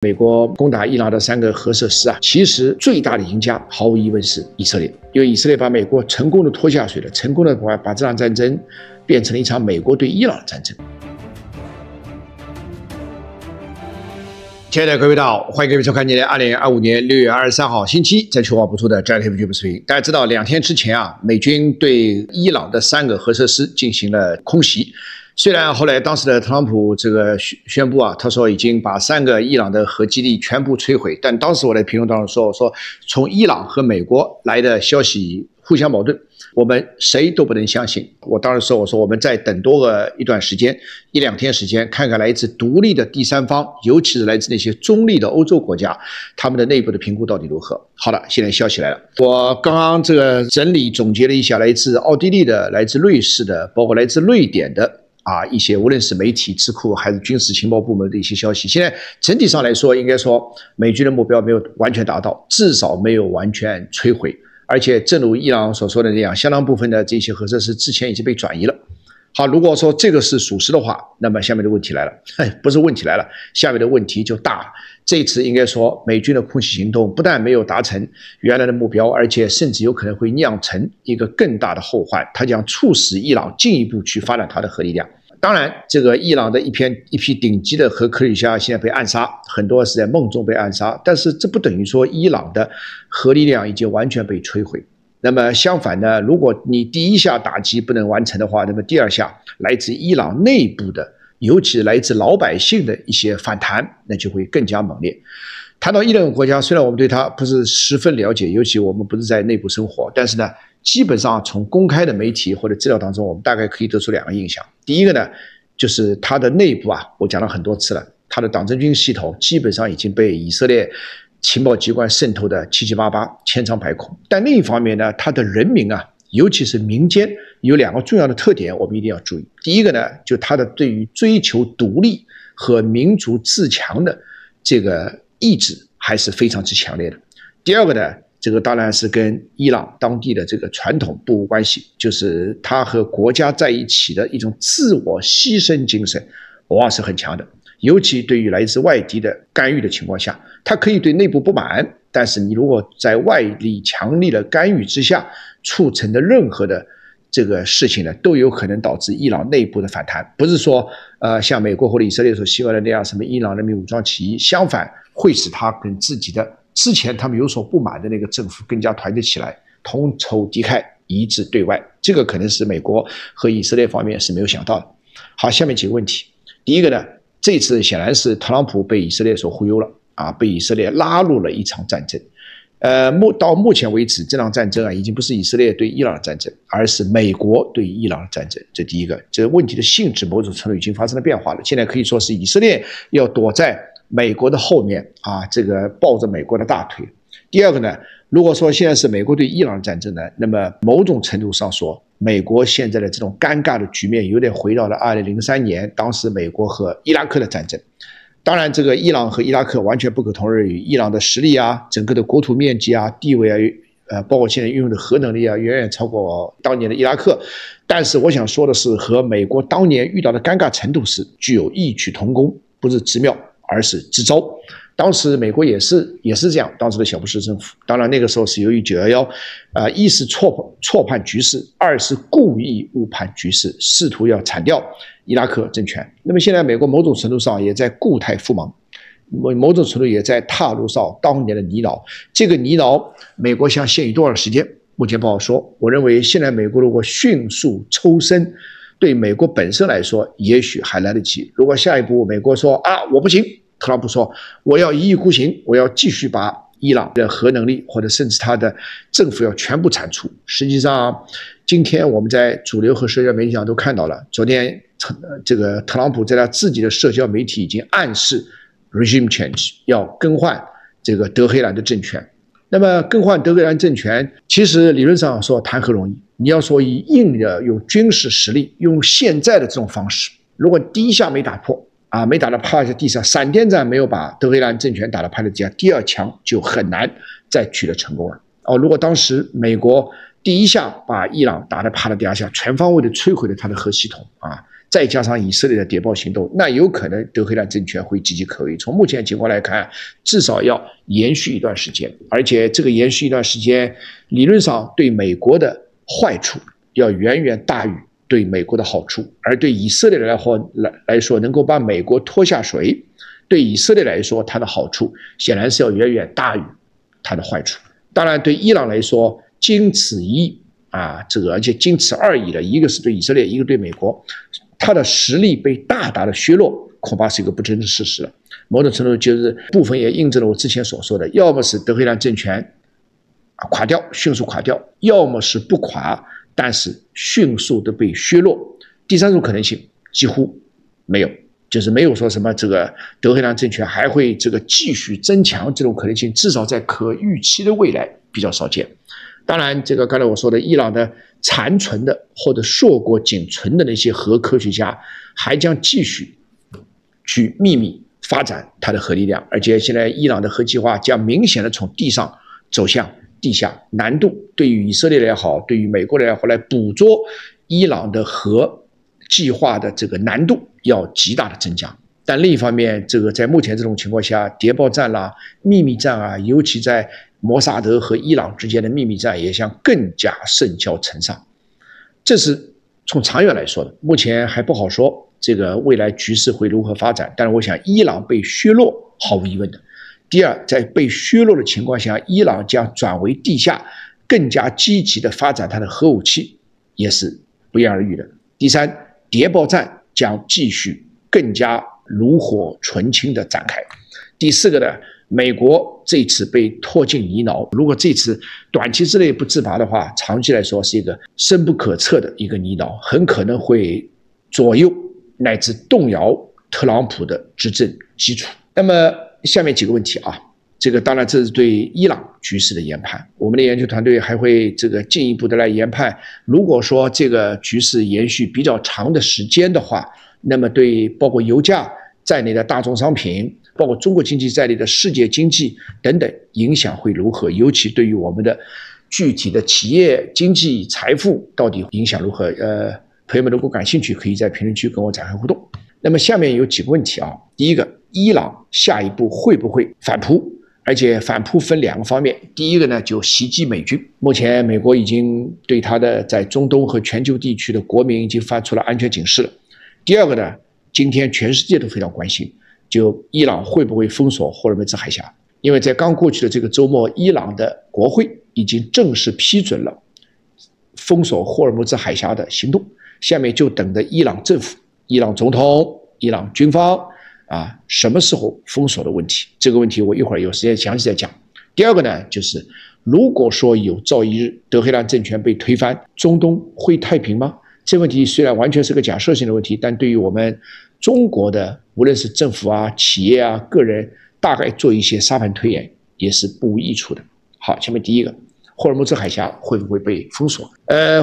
美国攻打伊朗的3个核设施啊，其实最大的赢家毫无疑问是以色列，因为以色列把美国成功的拖下水了，成功的把这场战争变成了一场美国对伊朗的战争。亲爱的各位大家好，欢迎各位收看今天2025年6月23号星期在全网播出的 JTV 视频。大家知道2天之前啊，美军对伊朗的3个核设施进行了空袭。虽然后来当时的特朗普这个宣布啊，他说已经把3个伊朗的核基地全部摧毁，但当时我在评论当中说，我说从伊朗和美国来的消息互相矛盾，我们谁都不能相信。我当时说，我说我们再等多个一段时间，1-2天时间，看看来自独立的第三方，尤其是来自那些中立的欧洲国家，他们的内部的评估到底如何。好了，现在消息来了，我刚刚这个整理总结了一下来自奥地利的、来自瑞士的，包括来自瑞典的一些无论是媒体智库还是军事情报部门的一些消息，现在整体上来说，应该说美军的目标没有完全达到，至少没有完全摧毁，而且正如伊朗所说的那样，相当部分的这些核设施之前已经被转移了。好，如果说这个是属实的话，那么下面的问题来了，不是问题来了，下面的问题就大了。这次应该说美军的空袭行动不但没有达成原来的目标，而且甚至有可能会酿成一个更大的后患，它将促使伊朗进一步去发展它的核力量。当然，这个伊朗的一批顶级的核科学家现在被暗杀，很多是在梦中被暗杀，但是这不等于说伊朗的核力量已经完全被摧毁。那么相反呢，如果你第一下打击不能完成的话，那么第二下来自伊朗内部的，尤其来自老百姓的一些反弹，那就会更加猛烈。谈到伊朗国家，虽然我们对它不是十分了解，尤其我们不是在内部生活，但是呢，基本上从公开的媒体或者资料当中，我们大概可以得出2个印象。第一个呢，就是它的内部我讲了很多次了，它的党政军系统基本上已经被以色列情报机关渗透的七七八八、千疮百孔。但另一方面呢，它的人民尤其是民间有2个重要的特点，我们一定要注意。第一个呢，就它的对于追求独立和民族自强的这个意志还是非常之强烈的。第二个呢，这个当然是跟伊朗当地的这个传统不无关系，就是它和国家在一起的一种自我牺牲精神，往往是很强的。尤其对于来自外敌的干预的情况下，它可以对内部不满，但是你如果在外力强力的干预之下促成的任何的这个事情呢，都有可能导致伊朗内部的反弹。不是说像美国或者以色列所希望的那样什么伊朗人民武装起义，相反会使他跟自己的之前他们有所不满的那个政府更加团结起来，同仇敌忾，一致对外。这个可能是美国和以色列方面是没有想到的。好，下面几个问题。第一个呢，这次显然是特朗普被以色列所忽悠了被以色列拉入了一场战争。到目前为止，这场战争已经不是以色列对伊朗的战争，而是美国对伊朗的战争。这第一个，这问题的性质某种程度已经发生了变化了。现在可以说是以色列要躲在美国的后面这个抱着美国的大腿。第二个呢，如果说现在是美国对伊朗的战争呢，那么某种程度上说，美国现在的这种尴尬的局面有点回到了2003年当时美国和伊拉克的战争。当然这个伊朗和伊拉克完全不可同日语，伊朗的实力整个的国土面积地位包括现在运用的核能力远远超过当年的伊拉克。但是我想说的是，和美国当年遇到的尴尬程度是具有异曲同工，不是之妙而是之糟。当时美国也是这样，当时的小布什政府，当然那个时候是由于911，一是错判局势，二是故意误判局势，试图要铲掉伊拉克政权。那么现在美国某种程度上也在故态复萌，某种程度也在踏入上当年的泥淖。这个泥淖，美国想陷于多少时间，目前不好说。我认为现在美国如果迅速抽身，对美国本身来说也许还来得及。如果下一步美国说我不行，特朗普说我要一意孤行，我要继续把伊朗的核能力或者甚至他的政府要全部铲除。实际上今天我们在主流和社交媒体上都看到了，昨天这个特朗普在他自己的社交媒体已经暗示 regime change， 要更换这个德黑兰的政权。那么更换德黑兰政权，其实理论上说谈何容易，你要说以硬的用军事实力，用现在的这种方式，如果第一下没打破没打到趴在地上，闪电战没有把德黑兰政权打到趴在地下，第二枪就很难再取得成功了。如果当时美国第一下把伊朗打得趴在地下，全方位的摧毁了他的核系统再加上以色列的谍报行动，那有可能德黑兰政权会岌岌可危。从目前情况来看，至少要延续一段时间，而且这个延续一段时间，理论上对美国的坏处要远远大于对美国的好处，而对以色列来说，能够把美国拖下水，对以色列来说，它的好处显然是要远远大于它的坏处。当然，对伊朗来说，经此一役而且经此二役的，一个是对以色列，一个对美国，它的实力被大大的削弱，恐怕是一个不争的事实了。某种程度就是部分也印证了我之前所说的，要么是德黑兰政权垮掉，迅速垮掉，要么是不垮，但是迅速的被削弱。第三种可能性几乎没有，就是没有说什么这个德黑兰政权还会这个继续增强，这种可能性至少在可预期的未来比较少见。当然，这个刚才我说的伊朗的残存的或者硕果仅存的那些核科学家，还将继续去秘密发展它的核力量，而且现在伊朗的核计划将明显的从地上走向地下，难度对于以色列也好，对于美国也好，来捕捉伊朗的核计划的这个难度要极大的增加。但另一方面，这个在目前这种情况下，谍报战啦、秘密战尤其在摩萨德和伊朗之间的秘密战也将更加甚嚣尘上。这是从长远来说的，目前还不好说这个未来局势会如何发展。但是我想，伊朗被削弱毫无疑问的。第二，在被削弱的情况下，伊朗将转为地下，更加积极的发展它的核武器，也是不言而喻的。第三，谍报战将继续更加炉火纯青的展开。第四个呢，美国这次被拖进泥淖，如果这次短期之内不自拔的话，长期来说是一个深不可测的一个泥淖，很可能会左右乃至动摇特朗普的执政基础。那么下面几个问题这个当然这是对伊朗局势的研判，我们的研究团队还会这个进一步的来研判，如果说这个局势延续比较长的时间的话，那么对包括油价在内的大宗商品，包括中国经济在内的世界经济等等影响会如何，尤其对于我们的具体的企业经济财富到底影响如何。朋友们如果感兴趣，可以在评论区跟我展开互动。那么下面有几个问题第一个，伊朗下一步会不会反扑？而且反扑分两个方面，第一个呢就袭击美军，目前美国已经对他的在中东和全球地区的国民已经发出了安全警示了。第二个呢，今天全世界都非常关心，就伊朗会不会封锁霍尔木兹海峡？因为在刚过去的这个周末，伊朗的国会已经正式批准了封锁霍尔木兹海峡的行动，下面就等着伊朗政府、伊朗总统、伊朗军方什么时候封锁的问题。这个问题我一会儿有时间详细再讲。第二个呢，就是如果说有朝一日德黑兰政权被推翻，中东会太平吗？这个问题虽然完全是个假设性的问题，但对于我们中国的无论是政府企业个人，大概做一些沙盘推演也是不无益处的。好，前面第一个，霍尔木兹海峡会不会被封锁？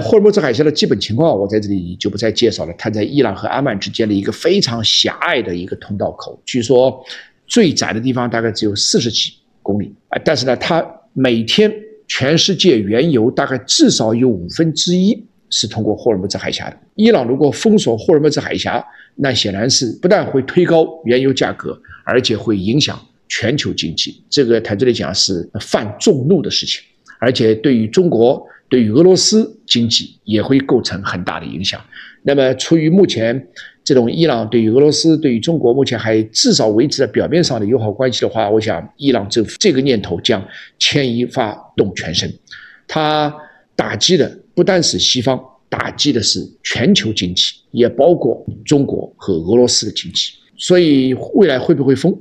霍尔木兹海峡的基本情况我在这里就不再介绍了，它在伊朗和阿曼之间的一个非常狭隘的一个通道口，据说最窄的地方大概只有40几公里，但是呢，它每天全世界原油大概至少有1/5是通过霍尔木兹海峡的。伊朗如果封锁霍尔木兹海峡，那显然是不但会推高原油价格，而且会影响全球经济。这个坦率地讲是犯众怒的事情，而且对于中国、对于俄罗斯经济也会构成很大的影响。那么出于目前这种伊朗对于俄罗斯、对于中国目前还至少维持了表面上的友好关系的话，我想伊朗政府这个念头将牵一发动全身，它打击的不单是西方，打击的是全球经济，也包括中国和俄罗斯的经济。所以未来会不会封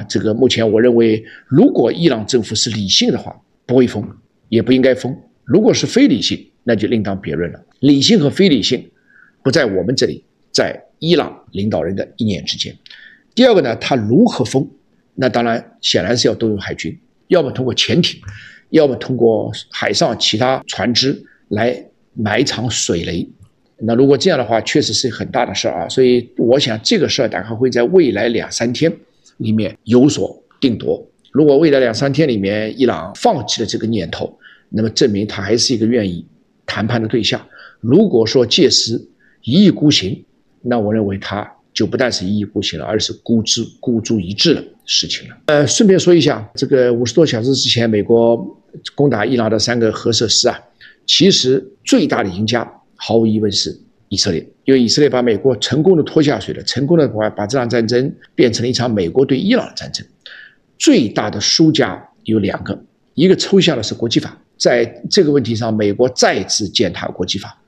这个目前我认为，如果伊朗政府是理性的话，不会封，也不应该封。如果是非理性，那就另当别论了。理性和非理性不在我们这里，在伊朗领导人的一念之间。第二个呢，他如何封？那当然显然是要动用海军，要么通过潜艇，要么通过海上其他船只来埋藏水雷。那如果这样的话，确实是很大的事所以我想这个事大概会在未来2-3天里面有所定夺。如果未来2-3天里面伊朗放弃了这个念头，那么证明他还是一个愿意谈判的对象。如果说届时一意孤行，那我认为它就不但是一意孤行了，而是孤注一掷的事情了。顺便说一下，这个50多小时之前，美国攻打伊朗的3个核设施啊，其实最大的赢家毫无疑问是以色列，因为以色列把美国成功的拖下水了，成功的把这场战争变成了一场美国对伊朗的战争。最大的输家有2个，一个抽象的是国际法，在这个问题上，美国再次践踏国际法。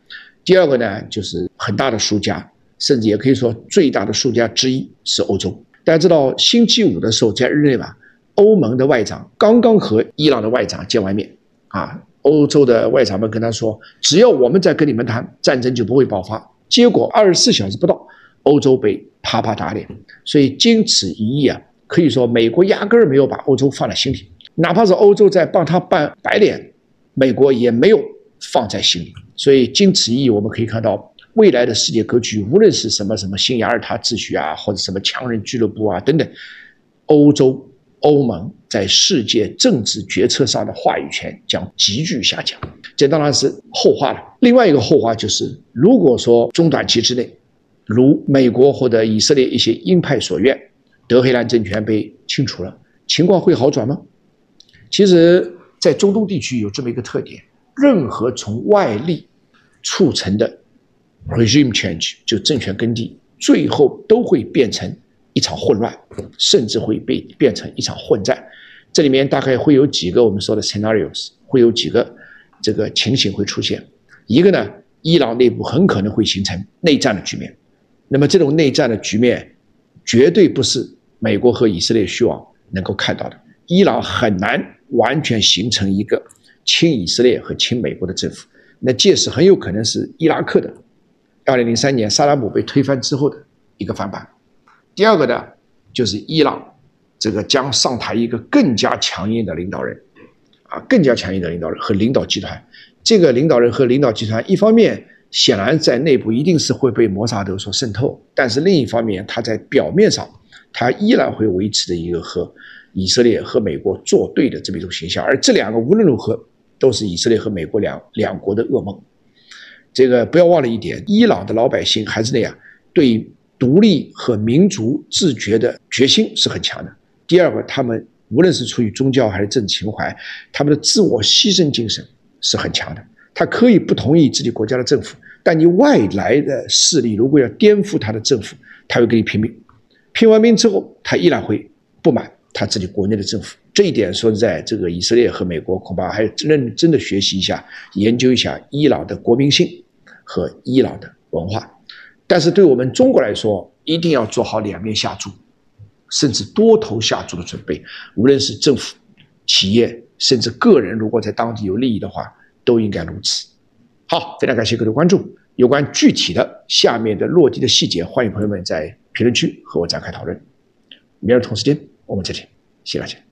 第二个呢，就是很大的输家，甚至也可以说最大的输家之一是欧洲。大家知道，星期五的时候，在日内瓦，欧盟的外长刚刚和伊朗的外长见完面啊，欧洲的外长们跟他说，只要我们在跟你们谈，战争就不会爆发。结果24小时不到，欧洲被啪啪打脸。所以经此一役啊，可以说美国压根儿没有把欧洲放在心里，哪怕是欧洲在帮他扮白脸，美国也没有放在心里。所以经此一役，我们可以看到未来的世界格局，无论是什么新雅尔塔秩序啊，或者什么强人俱乐部啊等等，欧盟在世界政治决策上的话语权将急剧下降，这当然是后话了。另外一个后话就是，如果说中短期之内，如美国或者以色列一些鹰派所愿，德黑兰政权被清除了，情况会好转吗？其实，在中东地区有这么一个特点，任何从外力促成的 regime change 就政权更替，最后都会变成一场混乱，甚至会变成一场混战。这里面大概会有几个我们说的 scenarios， 会有几个这个情形会出现。一个呢，伊朗内部很可能会形成内战的局面。那么这种内战的局面绝对不是美国和以色列希望能够看到的。伊朗很难完全形成一个亲以色列和亲美国的政府，那届时很有可能是伊拉克的2003年萨达姆被推翻之后的一个翻版。第二个呢，就是伊朗这个将上台一个更加强硬的领导人啊，更加强硬的领导人和领导集团。这个领导人和领导集团，一方面显然在内部一定是会被摩萨德所渗透，但是另一方面，他在表面上，他依然会维持的一个和以色列和美国作对的这么一种形象，而这2个无论如何都是以色列和美国两国的噩梦。这个不要忘了一点，伊朗的老百姓还是那样，对独立和民族自觉的决心是很强的。第二个，他们无论是出于宗教还是政治情怀，他们的自我牺牲精神是很强的。他可以不同意自己国家的政府，但你外来的势力如果要颠覆他的政府，他会跟你拼命，拼完命之后，他依然会不满他自己国内的政府。这一点说实在，这个以色列和美国恐怕还认真的学习一下，研究一下伊朗的国民性和伊朗的文化。但是对我们中国来说，一定要做好两面下注，甚至多头下注的准备。无论是政府、企业，甚至个人，如果在当地有利益的话，都应该如此。好，非常感谢各位的关注。有关具体的下面的落地的细节，欢迎朋友们在评论区和我展开讨论。明儿同时间我们再见，谢谢大家。